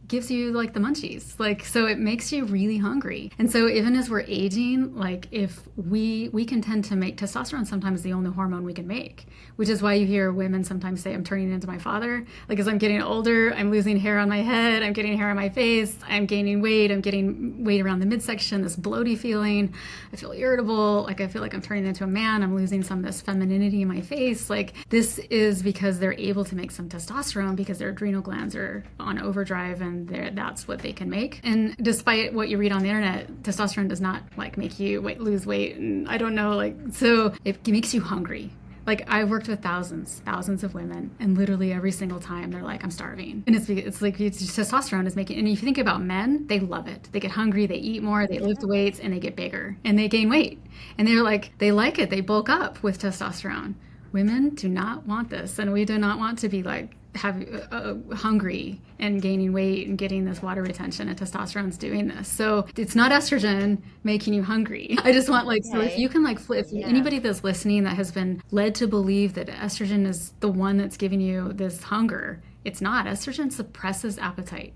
gives you like the munchies, so it makes you really hungry. And so even as we're aging, if we can tend to make testosterone sometimes the only hormone we can make, which is why you hear women sometimes say, I'm turning into my father. As I'm getting older, I'm losing hair on my head, I'm getting hair on my face, I'm gaining weight, I'm getting weight around the midsection, this bloaty feeling, I feel irritable, I feel like I'm turning into a man, I'm losing some of this femininity in my face. This is because they're able to make some testosterone because their adrenal glands are on overdrive, and that's what they can make. And despite what you read on the internet, testosterone does not make you lose weight, and I don't know, so it makes you hungry. I've worked with thousands of women, and literally every single time they're like, I'm starving. And it's testosterone is making, and if you think about men, they love it. They get hungry, they eat more, they lift weights, and they get bigger, and they gain weight. And they like it, they bulk up with testosterone. Women do not want this, and we do not want to be hungry and gaining weight and getting this water retention, and testosterone's doing this. So it's not estrogen making you hungry. I just want so if you can anybody that's listening that has been led to believe that estrogen is the one that's giving you this hunger, it's not. Estrogen suppresses appetite.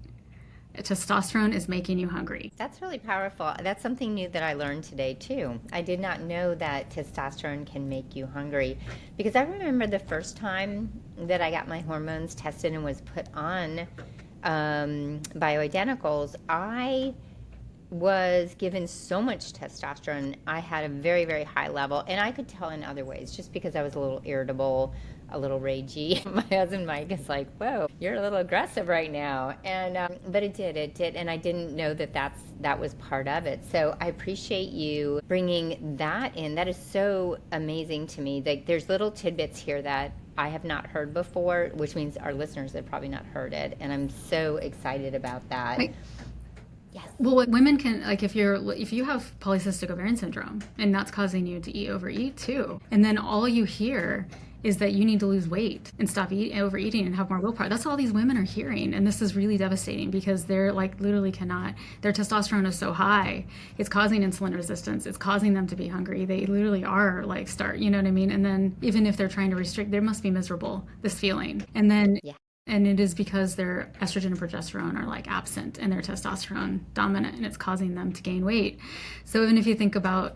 Testosterone is making you hungry. That's really powerful. That's something new that I learned today too. I did not know that testosterone can make you hungry, because I remember the first time that I got my hormones tested and was put on bioidenticals, I was given so much testosterone. I had a very, very high level, and I could tell in other ways, just because I was a little irritable, a little ragey. My husband Mike is like, whoa, you're a little aggressive right now. And but it did, and I didn't know that was part of it. So I appreciate you bringing that in. That is so amazing to me. There's little tidbits here that I have not heard before, which means our listeners have probably not heard it, and I'm so excited about that. Yes. Well, what women can, if you have polycystic ovarian syndrome, and that's causing you to overeat too, and then all you hear is that you need to lose weight and stop overeating and have more willpower. That's all these women are hearing, and this is really devastating, because they're literally cannot. Their testosterone is so high, it's causing insulin resistance. It's causing them to be hungry. They literally are you know what I mean? And then even if they're trying to restrict, they must be miserable, this feeling. And then. Yeah. And it is because their estrogen and progesterone are absent, and their testosterone dominant, and it's causing them to gain weight. So even if you think about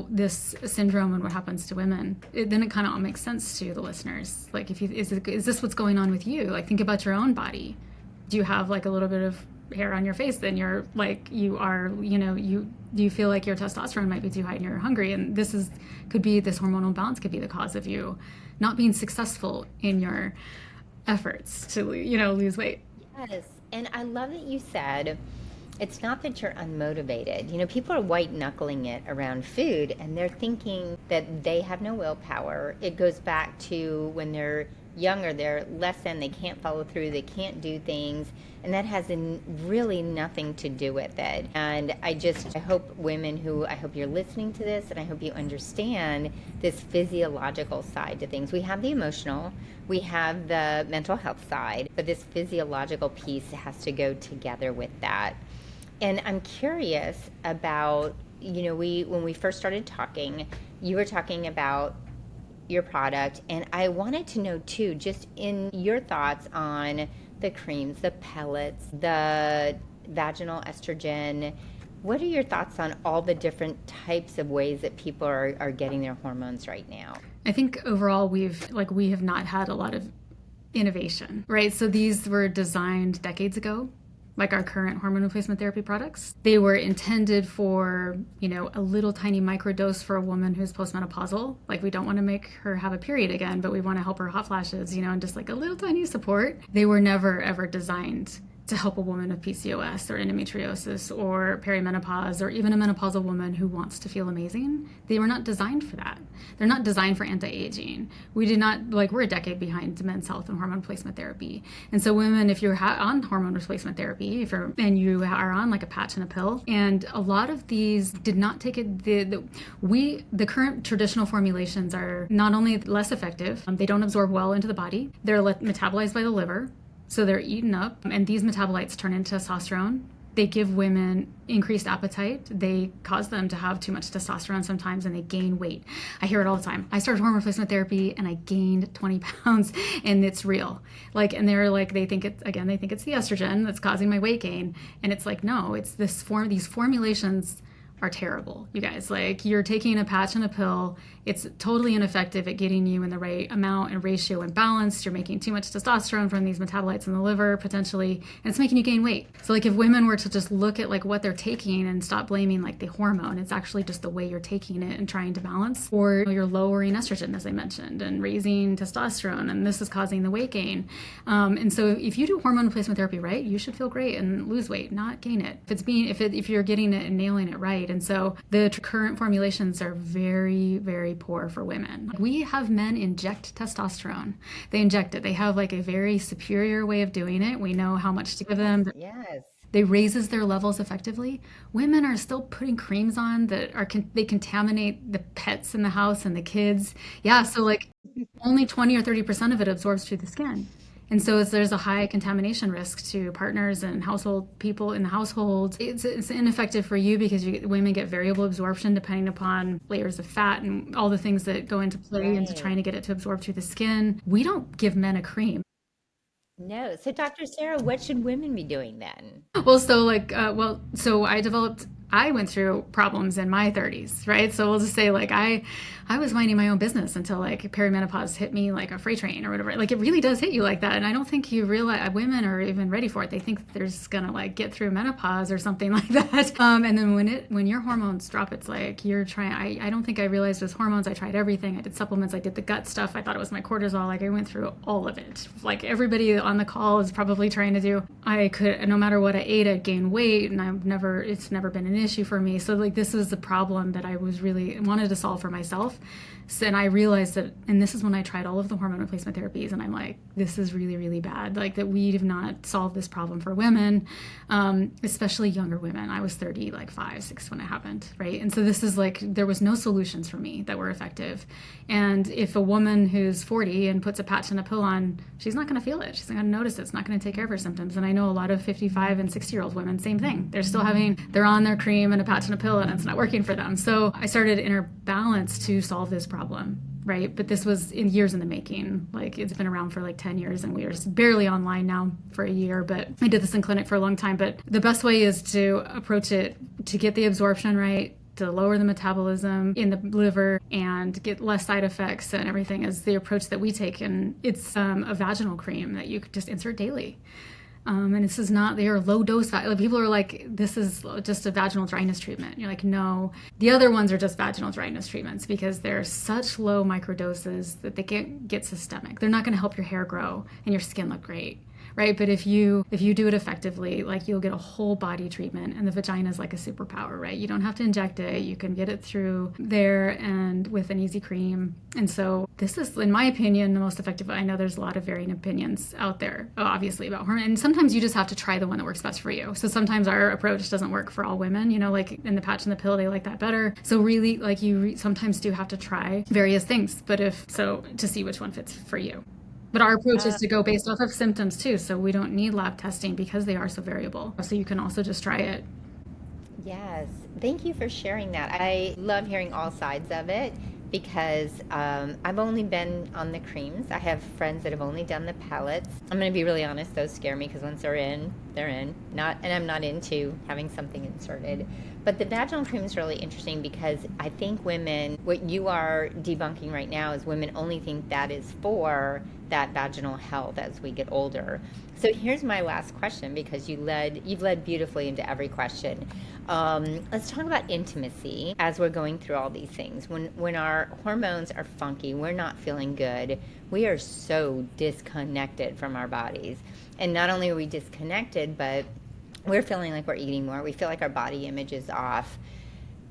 this syndrome and what happens to women, then it kind of all makes sense to the listeners. Is this what's going on with you? Think about your own body. Do you have a little bit of hair on your face? Then you're you are, do you feel like your testosterone might be too high and you're hungry? And this hormonal imbalance could be the cause of you not being successful in your efforts to lose weight. Yes, and I love that you said it's not that you're unmotivated. People are white knuckling it around food, and they're thinking that they have no willpower. It goes back to when they're younger, they're less than, they can't follow through, they can't do things, and that has really nothing to do with it. And I hope I hope you're listening to this, and I hope you understand this physiological side to things. We have the emotional, we have the mental health side, but this physiological piece has to go together with that. And I'm curious about, when we first started talking, you were talking about your product, and I wanted to know too, just in your thoughts on the creams, the pellets, the vaginal estrogen. What are your thoughts on all the different types of ways that people are getting their hormones right now? I think overall we have not had a lot of innovation, right? So these were designed decades ago, like our current hormone replacement therapy products. They were intended for, a little tiny microdose for a woman who's postmenopausal. We don't want to make her have a period again, but we want to help her hot flashes, and just a little tiny support. They were never, ever designed to help a woman with PCOS or endometriosis or perimenopause or even a menopausal woman who wants to feel amazing. They were not designed for that. They're not designed for anti-aging. We did not, we're a decade behind men's health and hormone replacement therapy. And so women, if you're on hormone replacement therapy, and you are on like a patch and a pill, and a lot of these did not take it, the current traditional formulations are not only less effective, they don't absorb well into the body, they're metabolized by the liver, so they're eaten up, and these metabolites turn into testosterone. They give women increased appetite. They cause them to have too much testosterone sometimes, and they gain weight. I hear it all the time. I started hormone replacement therapy and I gained 20 pounds, and it's real. And they're like, they think it's the estrogen that's causing my weight gain. And it's like, no, it's these formulations are terrible, you guys. You're taking a patch and a pill. It's totally ineffective at getting you in the right amount and ratio and balance. You're making too much testosterone from these metabolites in the liver, potentially, and it's making you gain weight. So if women were to just look at what they're taking and stop blaming the hormone, it's actually just the way you're taking it and trying to balance. Or you're lowering estrogen, as I mentioned, and raising testosterone, and this is causing the weight gain. And so if you do hormone replacement therapy right, you should feel great and lose weight, not gain it. If you're getting it and nailing it right. And so the current formulations are very, very poor for women. We have men inject testosterone. They inject it. They have a very superior way of doing it. We know how much to give them. Yes. They raises their levels effectively. Women are still putting creams on that they contaminate the pets in the house and the kids. Yeah, so only 20 or 30% of it absorbs through the skin. And so there's a high contamination risk to partners and household people in the household. It's ineffective for you because women get variable absorption depending upon layers of fat and all the things that go into play into trying to get it to absorb through the skin. We don't give men a cream. No. So, Dr. Sarah, what should women be doing then? Well, so I went through problems in my 30s, right? So we'll just say I was minding my own business until perimenopause hit me like a freight train or whatever. It really does hit you like that. And I don't think you realize women are even ready for it. They think that they're just gonna get through menopause or something like that. And then when your hormones drop, it's you're trying. I don't think I realized it was hormones. I tried everything. I did supplements. I did the gut stuff. I thought it was my cortisol. I went through all of it. Everybody on the call is probably trying to do. I could, no matter what I ate, I'd gain weight, and it's never been an issue for me. So this is the problem that I was really wanted to solve for myself. So, and I realized that, and this is when I tried all of the hormone replacement therapies, and I'm this is really, really bad. That we have not solved this problem for women, especially younger women. I was 5, 6 when it happened, right? And so this is there was no solutions for me that were effective. And if a woman who's 40 and puts a patch and a pill on, she's not going to feel it. She's not going to notice it. It's not going to take care of her symptoms. And I know a lot of 55 and 60-year-old women, same thing. They're on their cream and a patch and a pill, and it's not working for them. So I started Inner Balance to solve this problem, right? But this was years in the making. It's been around for 10 years, and we are barely online now for a year, but I did this in clinic for a long time. But the best way is to approach it to get the absorption right, to lower the metabolism in the liver and get less side effects and everything is the approach that we take. And it's a vaginal cream that you could just insert daily. And this is not, they are low dose. People are this is just a vaginal dryness treatment. You're no, the other ones are just vaginal dryness treatments because they're such low microdoses that they can't get systemic. They're not going to help your hair grow and your skin look great. Right. But if you do it effectively, you'll get a whole body treatment, and the vagina is like a superpower, right? You don't have to inject it. You can get it through there and with an easy cream. And so this is, in my opinion, the most effective. I know there's a lot of varying opinions out there, obviously, about hormone. And sometimes you just have to try the one that works best for you. So sometimes our approach doesn't work for all women, in the patch and the pill, they like that better. So really, you sometimes do have to try various things, but to see which one fits for you. But our approach is to go based off of symptoms too, so we don't need lab testing because they are so variable. So you can also just try it. Yes. Thank you for sharing that. I love hearing all sides of it because I've only been on the creams. I have friends that have only done the pellets. I'm going to be really honest, those scare me because once they're in, they're in. And I'm not into having something inserted. But the vaginal cream is really interesting because I think women, what you are debunking right now is women only think that is for that vaginal health as we get older. So here's my last question, because you've led beautifully into every question. Let's talk about intimacy as we're going through all these things. When our hormones are funky, we're not feeling good, we are so disconnected from our bodies. And not only are we disconnected, but we're feeling like we're eating more. We feel like our body image is off.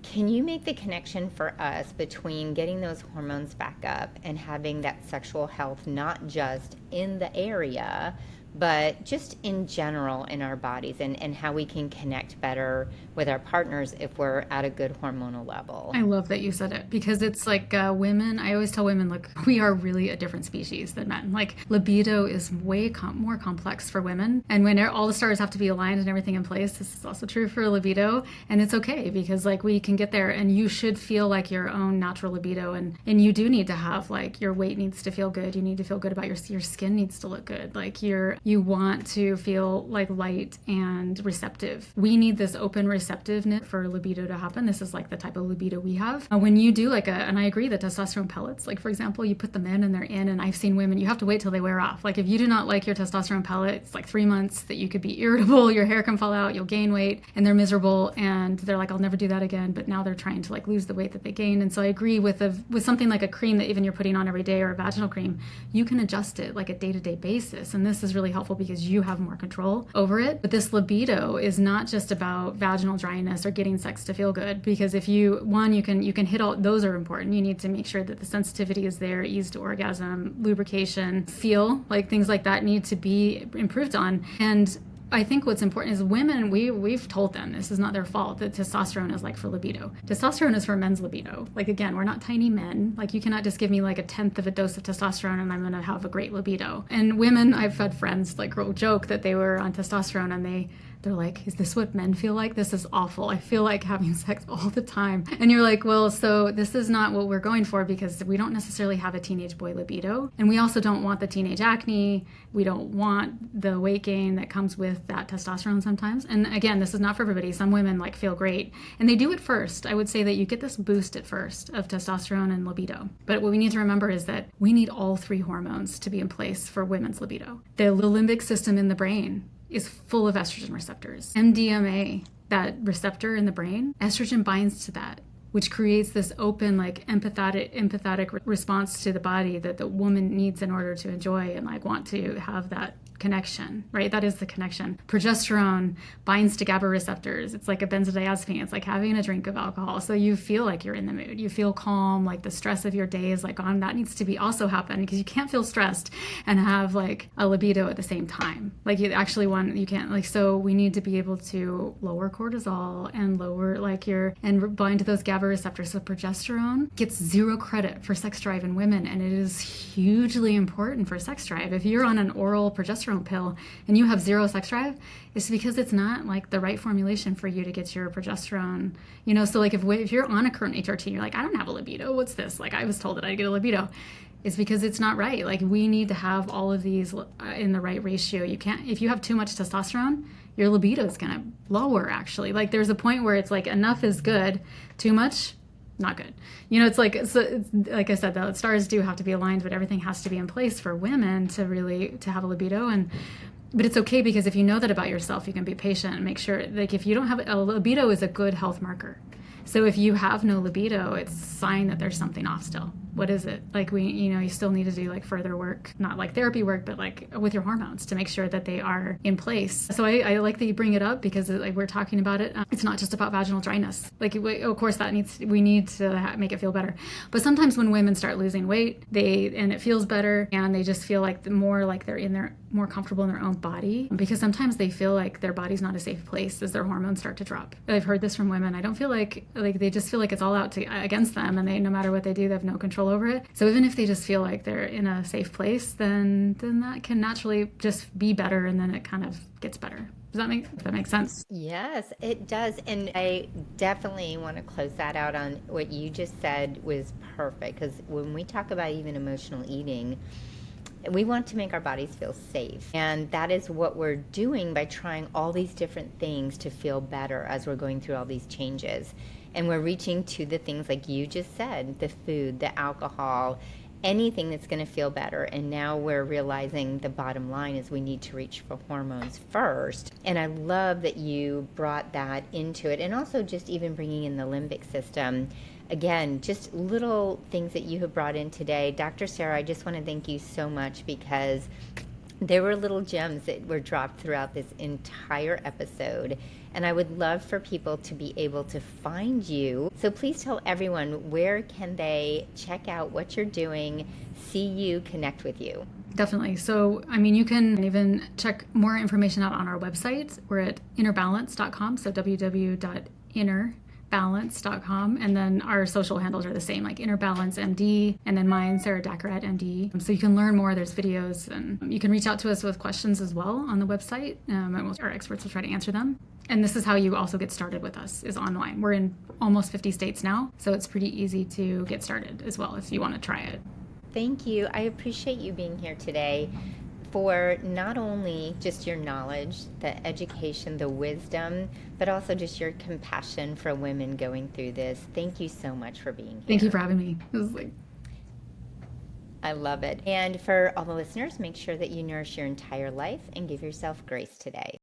Can you make the connection for us between getting those hormones back up and having that sexual health, not just in the area, but just in general in our bodies, and how we can connect better with our partners if we're at a good hormonal level? I love that you said it, because it's like women, I always tell women, look, we are really a different species than men. Like libido is way more complex for women. And when all the stars have to be aligned and everything in place, this is also true for libido. And it's okay, because like we can get there, and you should feel like your own natural libido. And you do need to have, like, your weight needs to feel good. You need to feel good about your skin needs to look good. Like you want to feel like light and receptive. We need this open receptiveness for libido to happen. This is like the type of libido we have. When you do and I agree that testosterone pellets, like for example, you put them in and they're in, and I've seen women, you have to wait till they wear off. Like if you do not like your testosterone pellet, it's like 3 months that you could be irritable, your hair can fall out, you'll gain weight, and they're miserable, and they're like, I'll never do that again. But now they're trying to like lose the weight that they gained. And so I agree with something like a cream that even you're putting on every day, or a vaginal cream, you can adjust it like a day-to-day basis. And this is really helpful because you have more control over it. But this libido is not just about vaginal dryness or getting sex to feel good, because if you can hit all those are important. You need to make sure that the sensitivity is there, ease to orgasm, lubrication, feel, like things like that need to be improved on. And I think what's important is women, we've told them this is not their fault, that testosterone is like for libido. Testosterone is for men's libido. Like again, we're not tiny men. Like you cannot just give me like a 1/10 of a dose of testosterone and I'm going to have a great libido. And women, I've had friends like joke that they were on testosterone and they're like, is this what men feel like? This is awful. I feel like having sex all the time. And you're like, well, so this is not what we're going for, because we don't necessarily have a teenage boy libido. And we also don't want the teenage acne. We don't want the weight gain that comes with that testosterone sometimes. And again, this is not for everybody. Some women like feel great and they do it first. I would say that you get this boost at first of testosterone and libido. But what we need to remember is that we need all 3 hormones to be in place for women's libido. The limbic system in the brain is full of estrogen receptors. MDMA, that receptor in the brain, estrogen binds to that, which creates this open, like empathetic response to the body that the woman needs in order to enjoy and like want to have that connection, right? That is the connection. Progesterone binds to GABA receptors. It's like a benzodiazepine. It's like having a drink of alcohol. So you feel like you're in the mood. You feel calm, like the stress of your day is like gone. That needs to be also happen, because you can't feel stressed and have like a libido at the same time. Like you actually you can't, like, so we need to be able to lower cortisol and lower and bind to those GABA receptors. So progesterone gets 0 credit for sex drive in women, and it is hugely important for sex drive. If you're on an oral progesterone pill and you have 0 sex drive, it's because it's not like the right formulation for you to get your progesterone, so like if you're on a current HRT and you're like, I don't have a libido, what's this, like I was told that I'd get a libido, it's because it's not right. Like we need to have all of these in the right ratio. You can't, if you have too much testosterone, your libido is going to lower actually. Like there's a point where it's like enough is good, too much not good. It's like, so it's, like I said, the stars do have to be aligned, but everything has to be in place for women to have a libido. But it's okay, because if you know that about yourself, you can be patient and make sure, like if you don't have a libido is a good health marker. So if you have no libido, it's a sign that there's something off still. What is it? Like you still need to do like further work, not like therapy work, but like with your hormones to make sure that they are in place. So I like that you bring it up, because like we're talking about it. It's not just about vaginal dryness. Like of course we need to make it feel better. But sometimes when women start losing weight, and it feels better, and they just feel like they're more comfortable in their own body, because sometimes they feel like their body's not a safe place as their hormones start to drop. I've heard this from women. I don't feel like they just feel like it's all out against them, and no matter what they do, they have no control over it. So even if they just feel like they're in a safe place, then that can naturally just be better, and then it kind of gets better. Does that make sense? Yes, it does. And I definitely want to close that out on what you just said was perfect, because when we talk about even emotional eating, We want to make our bodies feel safe. And that is what we're doing by trying all these different things to feel better as we're going through all these changes. And we're reaching to the things like you just said, the food, the alcohol, anything that's going to feel better. And now we're realizing the bottom line is we need to reach for hormones first. And I love that you brought that into it, and also just even bringing in the limbic system. Again, just little things that you have brought in today. Dr. Sarah, I just want to thank you so much, because there were little gems that were dropped throughout this entire episode, and I would love for people to be able to find you. So please tell everyone, where can they check out what you're doing, see you, connect with you? Definitely. So, I mean, you can even check more information out on our website. We're at innerbalance.com, so www.innerbalance.com, and then our social handles are the same, like InnerBalance MD, and then mine, Sarah Daccarett MD. So you can learn more. There's videos, and you can reach out to us with questions as well on the website, and our experts will try to answer them. And this is how you also get started with us, is online. We're in almost 50 states now, so it's pretty easy to get started as well if you want to try it. Thank you. I appreciate you being here today, for not only just your knowledge, the education, the wisdom, but also just your compassion for women going through this. Thank you so much for being here. Thank you for having me. It was I love it. And for all the listeners, make sure that you nourish your entire life and give yourself grace today.